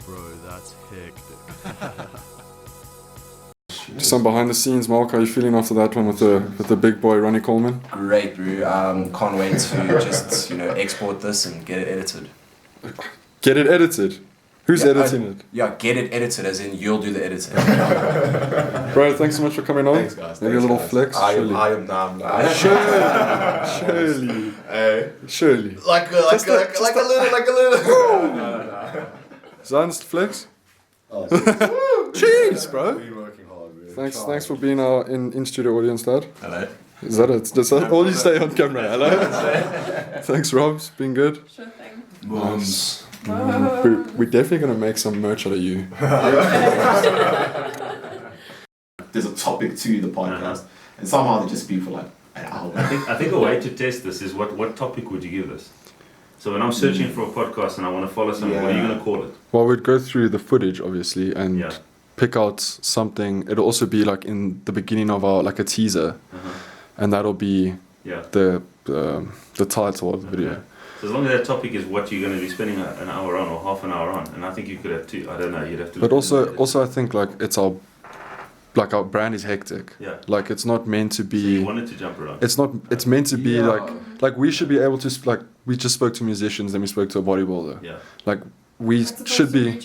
Bro, that's hectic. Some behind the scenes, Mark. How are you feeling after that one with the big boy Ronnie Coleman? Great, bro. Can't wait to just export this and get it edited. Get it edited. Who's editing it? Yeah, get it edited, as in you'll do the editing. Bro, thanks so much for coming on. Thanks, guys. Maybe a little flex. I am now. Surely. Hey. Surely. Like a little. No. Zan's flex? Oh, Jeez, bro. been working hard, bro. Thanks for being our in-studio audience, Dad. Hello. Is that it? Does that all you say on camera? Hello? Thanks, Rob. It's been good. Sure thing. Nice. We're definitely going to make some merch out of you. There's a topic to the podcast, and somehow they just speak for like an hour. I think a way to test this is what topic would you give this? So when I'm searching for a podcast and I want to follow something, what are you going to call it? Well, we'd go through the footage, obviously, and pick out something. It'll also be like in the beginning of our, like a teaser, and that'll be the title of the video. So as long as that topic is what you're going to be spending an hour on or half an hour on, and I think you could have two. I don't know. You'd have to. But also, I think like our brand is hectic. Yeah. Like it's not meant to be. So you wanted to jump around. It's not. It's meant to be like we should be able to like we just spoke to musicians, then we spoke to a bodybuilder. Yeah. Like we should be.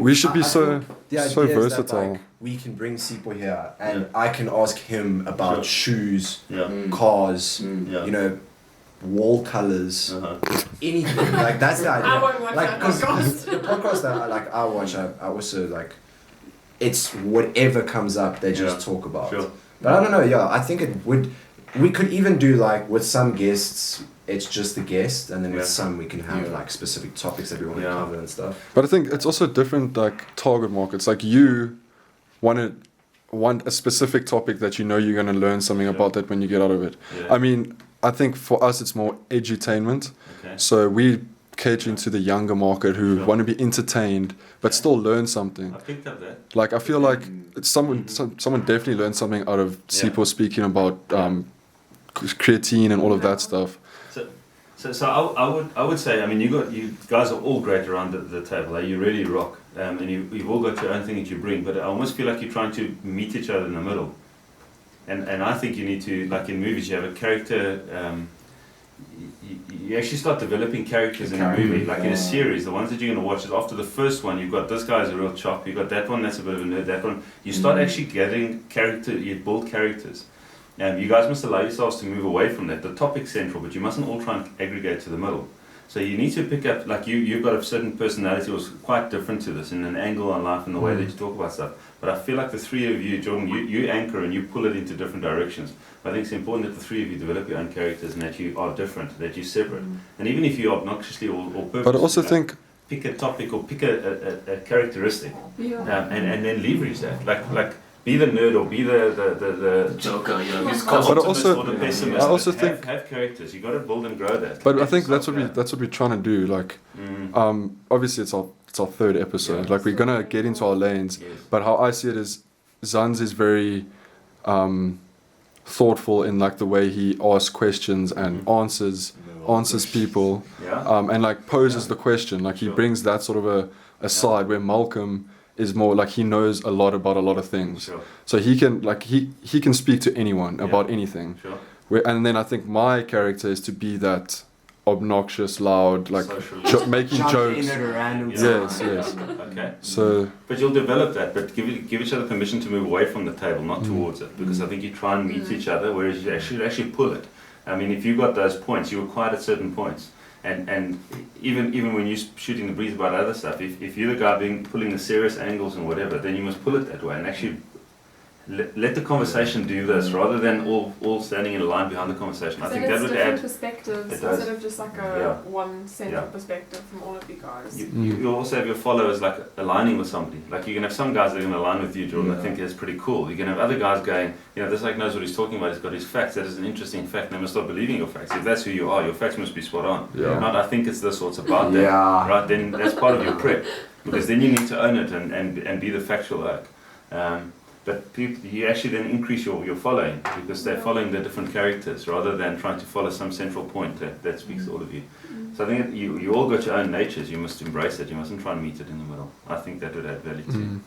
We should be so versatile. That, we can bring Sipho here, and I can ask him about shoes, cars, wall colors, anything. Like that's the idea. I won't watch like, that podcast. The podcast that I watch, I also like. It's whatever comes up, they just talk about. Sure. But I don't know. Yeah, I think it would. We could even do like with some guests, it's just the guest, and then with some we can have like specific topics that we want to cover and stuff. But I think it's also different like target markets. Like you want a specific topic that you know you're going to learn something about that when you get out of it. Yeah. I mean, I think for us it's more edutainment. Okay. So we catering to the younger market who want to be entertained but still learn something. I picked up that. Like I feel like someone definitely learned something out of Sipho speaking about creatine and all of that stuff. So I would say, I mean, you guys are all great around the table. You really rock, and you've all got your own thing that you bring. But I almost feel like you're trying to meet each other in the middle. And I think you need to, like in movies, you have a character. You actually start developing characters in a movie, like in a series. The ones that you're going to watch is after the first one. You've got this guy's a real chop. You've got that one that's a bit of a nerd. That one. You start actually getting character. You build characters. You guys must allow yourselves to move away from that. The topic's central, but you mustn't all try and aggregate to the middle. So you need to pick up, like you've got a certain personality that was quite different to this, in an angle on life and the way that you talk about stuff. But I feel like the three of you, Jordan, you anchor and you pull it into different directions. But I think it's important that the three of you develop your own characters and that you are different, that you're separate. And even if you're obnoxiously or purposely, but I also think pick a topic or pick a characteristic, and then leverage that. Like be the nerd or be the joker, but I also think have characters. You got to build and grow that. But I think that's what we're trying to do. Like, obviously it's our third episode. Like we're gonna get into our lanes. But how I see it is, Zanz is very thoughtful in like the way he asks questions and answers people, and like poses the question. Like he brings that sort of a side where Malcolm is more like he knows a lot about a lot of things. So he can like he can speak to anyone about anything. And then I think my character is to be that obnoxious, loud, like making jokes. Yes. Okay. So. But you'll develop that, but give each other permission to move away from the table, not towards it, because I think you try and meet each other, whereas you should actually pull it. I mean, if you got those points, you were quiet at certain points. And even when you're shooting the breeze about other stuff, if you're the guy pulling the serious angles and whatever, then you must pull it that way and actually let the conversation do this rather than all standing in a line behind the conversation. I think that would add perspectives instead of just like a one central perspective from all of you guys. You also have your followers like aligning with somebody. Like you can have some guys that are going to align with you, Jordan. I think that's pretty cool. You can have other guys going, this like knows what he's talking about. He's got his facts. That is an interesting fact. They must start believing your facts. If that's who you are, your facts must be spot on. Not I think it's this or it's about that. Right? Then that's part of your prep, because then you need to own it and be the factual oak. But people, you actually then increase your following because they're following the different characters rather than trying to follow some central point that speaks to all of you. So I think you all got your own natures. You must embrace it. You mustn't try and meet it in the middle. I think that would add value too.